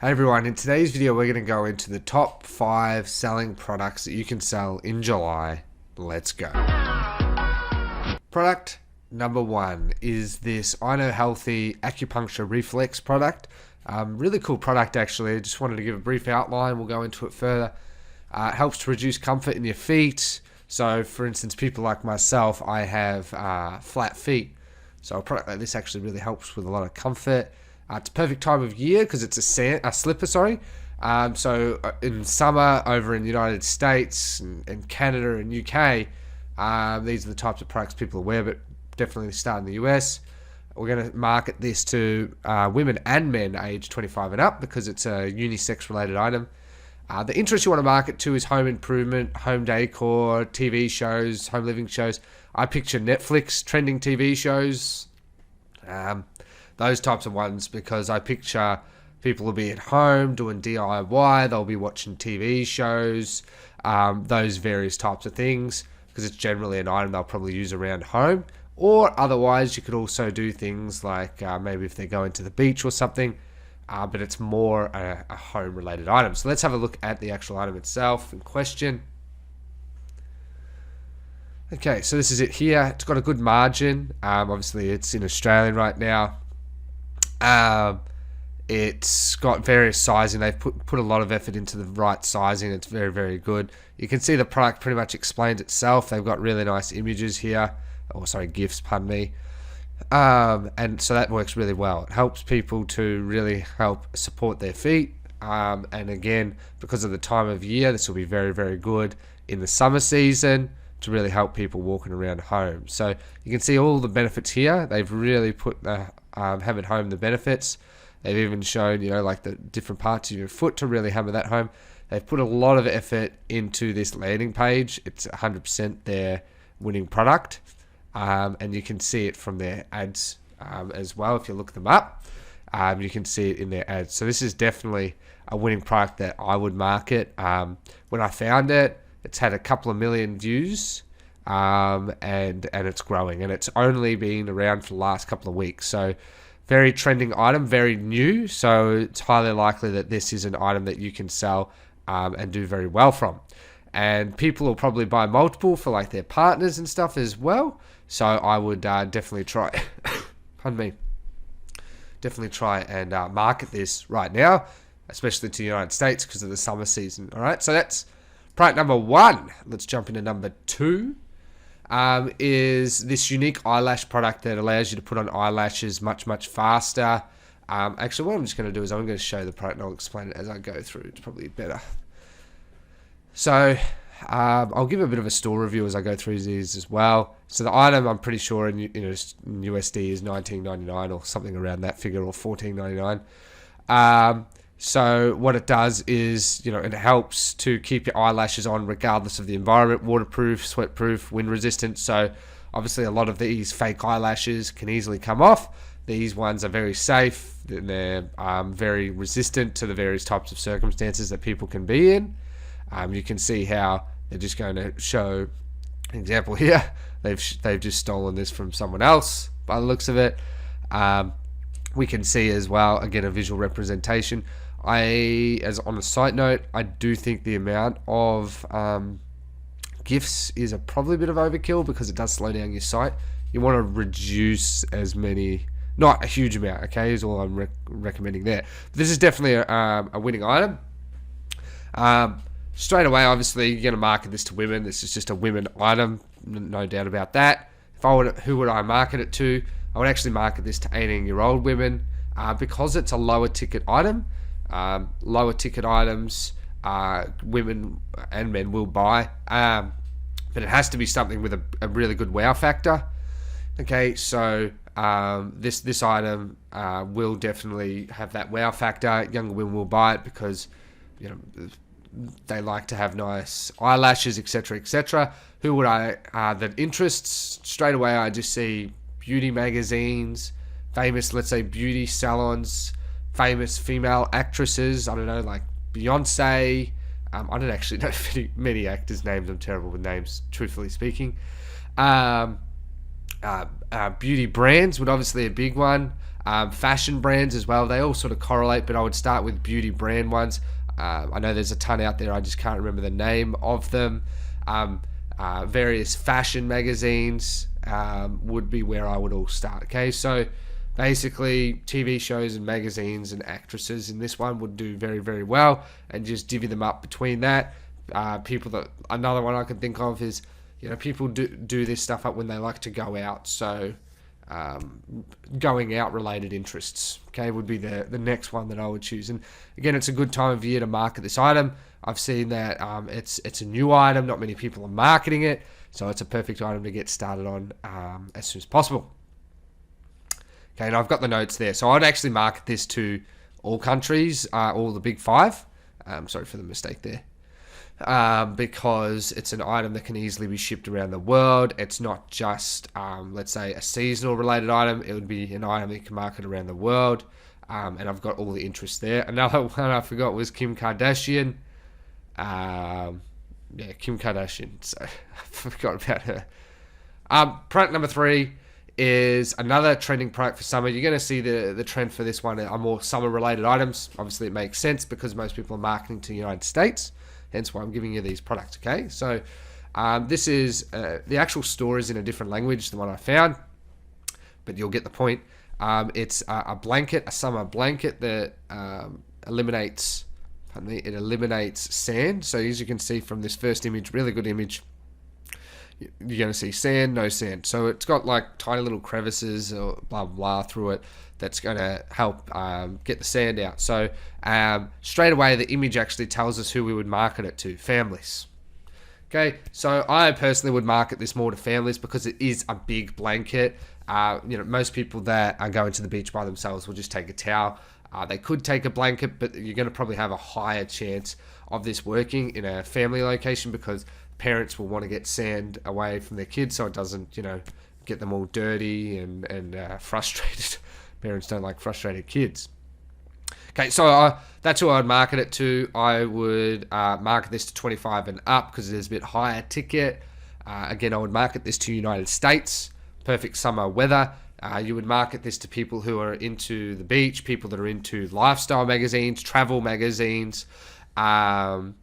Hey everyone, in today's video we're going to go into the top 5 selling products that you can sell in July. Let's go. Product number 1 is this I Know Healthy Acupuncture Reflex product. Really cool product actually. I just wanted to give a brief outline. We'll go into it further. It helps to reduce comfort in your feet. So for instance, people like myself, I have flat feet. So a product like this actually really helps with a lot of comfort. It's a perfect time of year because it's a slipper, So in summer over in the United States and Canada and UK, these are the types of products people wear, but definitely start in the US. We're going to market this to women and men aged 25 and up because it's a unisex related item. The interest you want to market to is home improvement, home decor, TV shows, home living shows. I picture Netflix trending TV shows. Those types of ones, because I picture people will be at home doing DIY, they'll be watching TV shows, those various types of things, because it's generally an item they'll probably use around home. Or otherwise, you could also do things like maybe if they're going to the beach or something, but it's more a home-related item. So let's have a look at the actual item itself in question. Okay, so this is it here. It's got a good margin. Obviously, it's in Australian right now. It's got various sizing. They've put a lot of effort into the right sizing. It's very, very good. You can see the product pretty much explains itself. They've got really nice images here. Oh, sorry, GIFs, pardon me. And so that works really well. It helps people to really help support their feet. And again, because of the time of year, this will be very, very good in the summer season to really help people walking around home. So you can see all the benefits here. They've really put the hammer home the benefits. They've even shown, like the different parts of your foot to really hammer that home. They've put a lot of effort into this landing page. It's 100% their winning product. And you can see it from their ads as well. If you look them up, you can see it in their ads. So this is definitely a winning product that I would market. When I found it, it's had a couple of million views, and it's growing, and it's only been around for the last couple of weeks. So very trending item, very new. So it's highly likely that this is an item that you can sell and do very well from. And people will probably buy multiple for like their partners and stuff as well. So I would definitely try, pardon me, definitely try and market this right now, especially to the United States because of the summer season. All right, so that's product number 1. Let's jump into number 2. Is this unique eyelash product that allows you to put on eyelashes much, much faster. Actually, what I'm just going to do is I'm going to show the product and I'll explain it as I go through. It's probably better. So I'll give a bit of a store review as I go through these as well. So the item, I'm pretty sure in USD is $19.99 or something around that figure, or $14.99. So what it does is, it helps to keep your eyelashes on regardless of the environment, waterproof, sweatproof, wind resistant. So obviously a lot of these fake eyelashes can easily come off. These ones are very safe. They're very resistant to the various types of circumstances that people can be in. You can see how they're just going to show an example here. They've just stolen this from someone else by the looks of it. We can see as well, again, a visual representation. As on a side note, I do think the amount of GIFs is probably a bit of overkill because it does slow down your sight. You want to reduce as many, not a huge amount, okay, is all I'm recommending there. But this is definitely a winning item. Straight away, obviously, you're going to market this to women. This is just a women item, no doubt about that. Who would I market it to? I would actually market this to 18-year-old women because it's a lower ticket item. Lower ticket items, women and men will buy, but it has to be something with a really good wow factor. Okay, so this item will definitely have that wow factor. Younger women will buy it because they like to have nice eyelashes, etc., etc. Who would that interests? Straight away, I just see beauty magazines, famous, let's say, beauty salons, famous female actresses. I don't know, like Beyonce. I don't actually know many actors' names. I'm terrible with names, truthfully speaking. Beauty brands would obviously a big one. Fashion brands as well, they all sort of correlate, but I would start with beauty brand ones. I know there's a ton out there, I just can't remember the name of them. Various fashion magazines would be where I would all start. Okay, so basically TV shows and magazines and actresses in this one would do very, very well, and just divvy them up between that. Another one I can think of is, people do this stuff up when they like to go out, so going out related interests, okay, would be the next one that I would choose. And again, it's a good time of year to market this item. I've seen that it's a new item, not many people are marketing it, so it's a perfect item to get started on as soon as possible. Okay, and I've got the notes there, so I'd actually market this to all countries, all the big five. Sorry for the mistake there. Because it's an item that can easily be shipped around the world. It's not just, let's say, a seasonal related item. It would be an item that you can market around the world. And I've got all the interest there. Another one I forgot was Kim Kardashian. Kim Kardashian. So I forgot about her. Product number 3 is another trending product for summer. You're going to see the trend for this one are more summer related items. Obviously, it makes sense because most people are marketing to the United States. Hence why I'm giving you these products, okay? So this is, the actual store is in a different language than what I found, but you'll get the point. It's a blanket, a summer blanket that eliminates sand. So as you can see from this first image, really good image, you're going to see sand, no sand. So it's got like tiny little crevices or blah, blah, blah through it. That's going to help get the sand out. So straight away, the image actually tells us who we would market it to, families. Okay, so I personally would market this more to families because it is a big blanket. Most people that are going to the beach by themselves will just take a towel. They could take a blanket, but you're going to probably have a higher chance of this working in a family location because parents will want to get sand away from their kids so it doesn't, get them all dirty and frustrated. Parents don't like frustrated kids. Okay, so that's who I'd market it to. I would market this to 25 and up because it is a bit higher ticket. Again, I would market this to United States. Perfect summer weather. You would market this to people who are into the beach, people that are into lifestyle magazines, travel magazines. What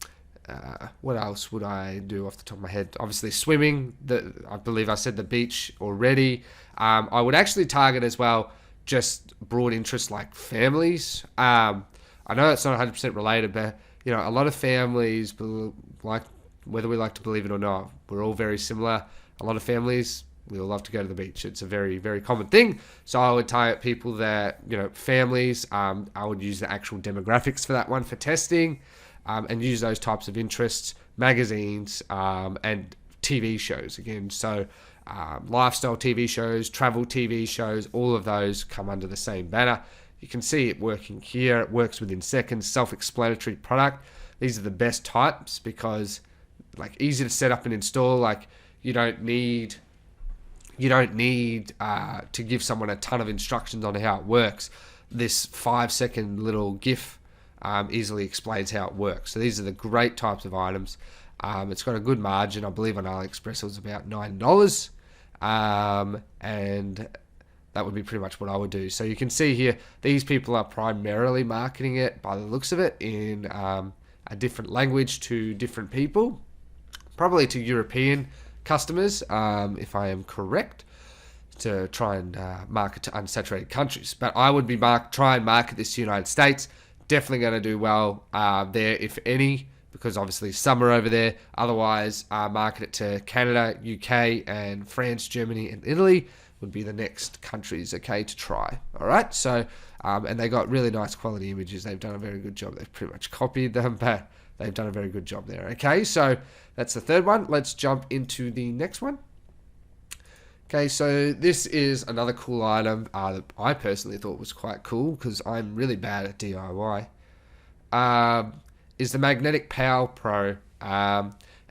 else would I do off the top of my head? Obviously swimming. I believe I said the beach already. I would actually target as well just broad interests like families. I know it's not 100% related, but a lot of families, like whether we like to believe it or not, we're all very similar. A lot of families, we all love to go to the beach. It's a very, very common thing. So I would target people that, families. I would use the actual demographics for that one for testing, and use those types of interests, magazines, and TV shows again. So lifestyle TV shows, travel TV shows, all of those come under the same banner. You can see it working here. It works within seconds. Self-explanatory product. These are the best types because easy to set up and install. You don't need to give someone a ton of instructions on how it works. This 5-second little GIF easily explains how it works. So these are the great types of items. It's got a good margin. I believe on AliExpress it was about $9. And that would be pretty much what I would do. So you can see here, these people are primarily marketing it by the looks of it in a different language to different people, probably to European customers, if I am correct, to try and market to unsaturated countries. But I would be try and market this to the United States. Definitely going to do well there, if any, because obviously summer over there. Otherwise, market it to Canada, UK, and France, Germany, and Italy would be the next countries, okay, to try. All right, so, and they got really nice quality images. They've done a very good job. They've pretty much copied them, but they've done a very good job there, okay? So that's the third one. Let's jump into the next one. Okay, so this is another cool item that I personally thought was quite cool because I'm really bad at DIY. Is the Magnetic Power Pro. So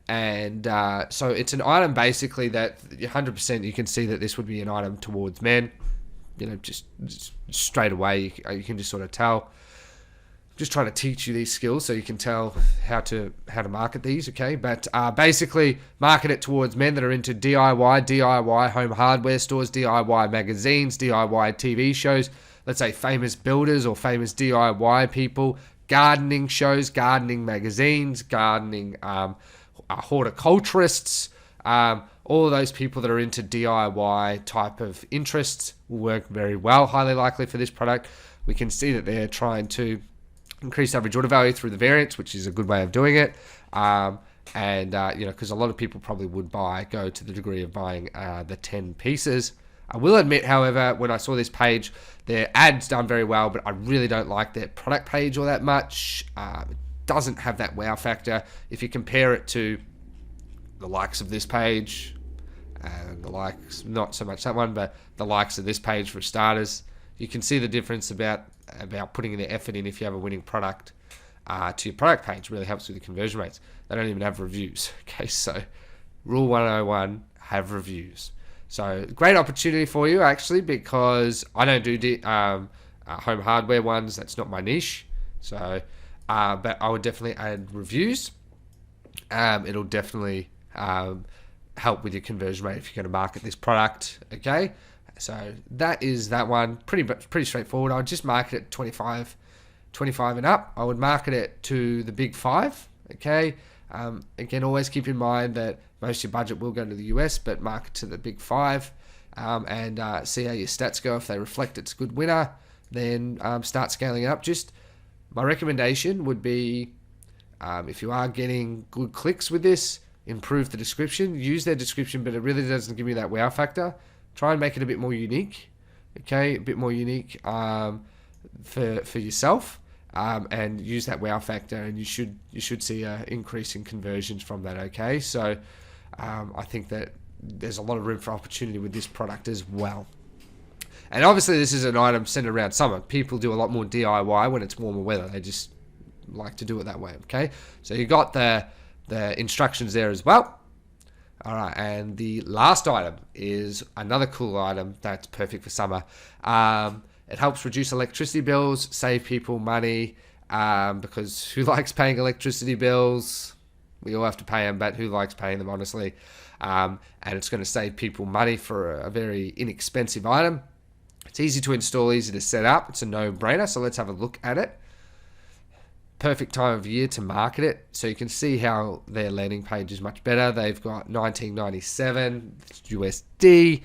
it's an item basically that 100% you can see that this would be an item towards men. Just straight away you can just sort of tell. Just trying to teach you these skills so you can tell how to market these, okay? But basically market it towards men that are into DIY home hardware stores, DIY magazines, DIY TV shows. let's say, famous builders or famous DIY people, gardening shows, gardening magazines, gardening horticulturists, all of those people that are into DIY type of interests will work very well, highly likely for this product. We can see that they're trying to increase average order value through the variants, which is a good way of doing it. Because a lot of people probably would go to the degree of buying the 10 pieces. I will admit, however, when I saw this page, their ad's done very well, but I really don't like their product page all that much. It doesn't have that wow factor. If you compare it to the likes of this page, and the likes, not so much that one, but the likes of this page for starters, you can see the difference about putting the effort in if you have a winning product to your product page. It really helps with the conversion rates. They don't even have reviews. Okay, so rule 101, have reviews. So great opportunity for you actually, because I don't do home hardware ones. That's not my niche. So, but I would definitely add reviews. It'll definitely help with your conversion rate if you're going to market this product. Okay, so that is that one. Pretty straightforward. I would just market it 25 and up. I would market it to the big five. Okay. Again, always keep in mind that most of your budget will go to the US, but market to the big five and see how your stats go. If they reflect it's a good winner, then start scaling it up. Just my recommendation would be, if you are getting good clicks with this, improve the description. Use their description, but it really doesn't give you that wow factor. Try and make it a bit more unique. Okay, a bit more unique for yourself. And use that wow factor, and you should see an increase in conversions from that. Okay, so I think that there's a lot of room for opportunity with this product as well. And obviously, this is an item centered around summer. People do a lot more DIY when it's warmer weather. They just like to do it that way. Okay, so you got the instructions there as well. All right, and the last item is another cool item that's perfect for summer. It helps reduce electricity bills, save people money, because who likes paying electricity bills? We all have to pay them, but who likes paying them, honestly? And it's going to save people money for a very inexpensive item. It's easy to install, easy to set up. It's a no-brainer, so let's have a look at it. Perfect time of year to market it. So you can see how their landing page is much better. They've got $19.97 USD.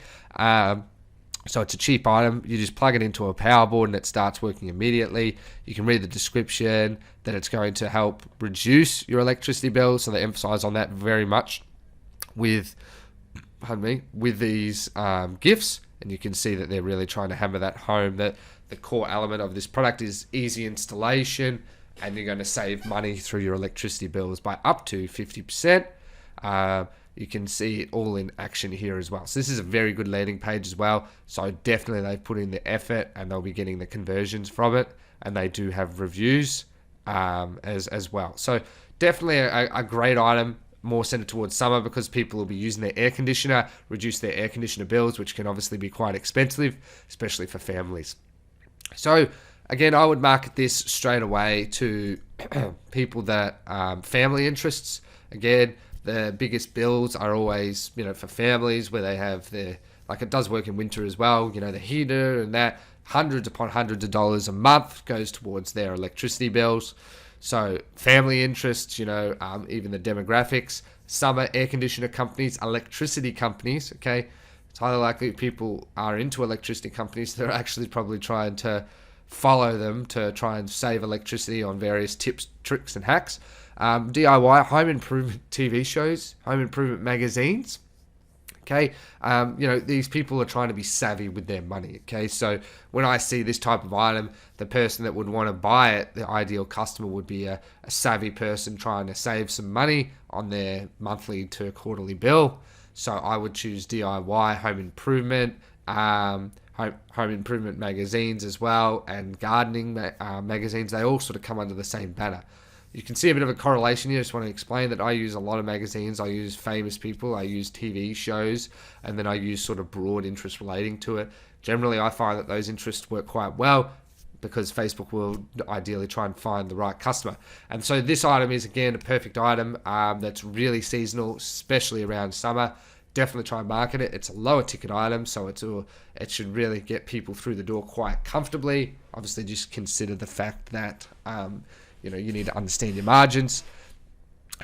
So it's a cheap item. You just plug it into a power board and it starts working immediately. You can read the description that it's going to help reduce your electricity bill. So they emphasize on that very much with these gifts. And you can see that they're really trying to hammer that home, that the core element of this product is easy installation, and you're going to save money through your electricity bills by up to 50%. You can see it all in action here as well. So this is a very good landing page as well. So definitely they've put in the effort and they'll be getting the conversions from it. And they do have reviews as well. So definitely a great item, more centered towards summer, because people will be using their air conditioner, reduce their air conditioner bills, which can obviously be quite expensive, especially for families. So again, I would market this straight away to people that family interests. Again, the biggest bills are always, for families where they have their, like it does work in winter as well, the heater and that, hundreds upon hundreds of dollars a month goes towards their electricity bills. So family interests, even the demographics, summer air conditioner companies, electricity companies, okay? It's highly likely people are into electricity companies. They're actually probably trying to follow them to try and save electricity on various tips, tricks, and hacks. DIY, home improvement TV shows, home improvement magazines. Okay, these people are trying to be savvy with their money. Okay, so when I see this type of item, the person that would want to buy it, the ideal customer would be a savvy person trying to save some money on their monthly to quarterly bill. So I would choose DIY, home improvement, home improvement magazines as well, and gardening magazines. They all sort of come under the same banner. You can see a bit of a correlation here. I just want to explain that I use a lot of magazines. I use famous people, I use TV shows, and then I use sort of broad interests relating to it. Generally, I find that those interests work quite well because Facebook will ideally try and find the right customer. And so this item is, again, a perfect item that's really seasonal, especially around summer. definitely try and market it. It's a lower ticket item, so it should really get people through the door quite comfortably. Obviously, just consider the fact that you need to understand your margins.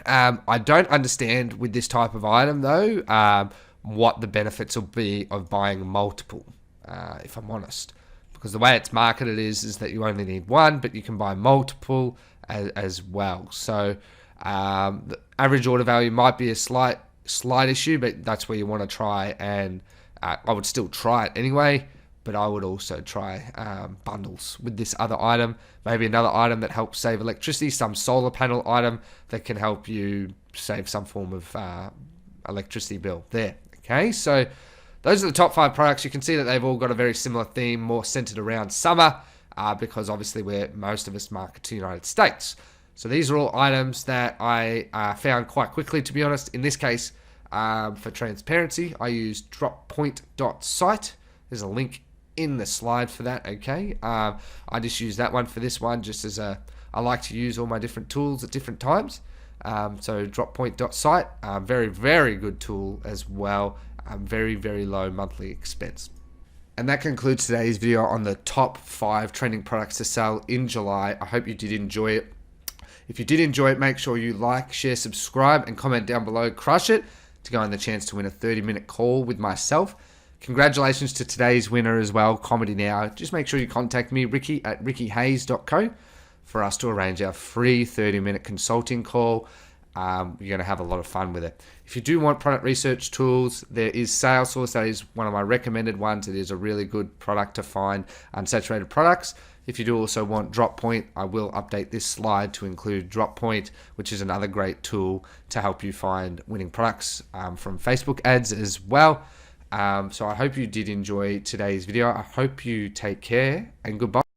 I don't understand with this type of item though what the benefits will be of buying multiple, if I'm honest, because the way it's marketed is that you only need one, but you can buy multiple as well. So the average order value might be a slight issue, but that's where you want to try, and I would still try it anyway, but I would also try bundles with this other item. Maybe another item that helps save electricity, some solar panel item that can help you save some form of electricity bill there. Okay, so those are the top 5 products. You can see that they've all got a very similar theme, more centered around summer, because obviously most of us market to the United States. So these are all items that I found quite quickly, to be honest. In this case, for transparency, I used droppoint.site. There's a link in the slide for that, okay? I just use that one for this one, just as I like to use all my different tools at different times. So droppoint.site, very, very good tool as well. Very, very low monthly expense. And that concludes today's video on the top 5 trending products to sell in July. I hope you did enjoy it. If you did enjoy it, make sure you like, share, subscribe, and comment down below. Crush it to go on the chance to win a 30-minute call with myself. Congratulations to today's winner as well, Comedy Now. Just make sure you contact me, Ricky, at rickyhayes.co, for us to arrange our free 30-minute consulting call. You're going to have a lot of fun with it. If you do want product research tools, there is Salesforce. That is one of my recommended ones. It is a really good product to find unsaturated products. If you do also want Droppoint, I will update this slide to include Droppoint, which is another great tool to help you find winning products from Facebook ads as well. So I hope you did enjoy today's video. I hope you take care, and goodbye.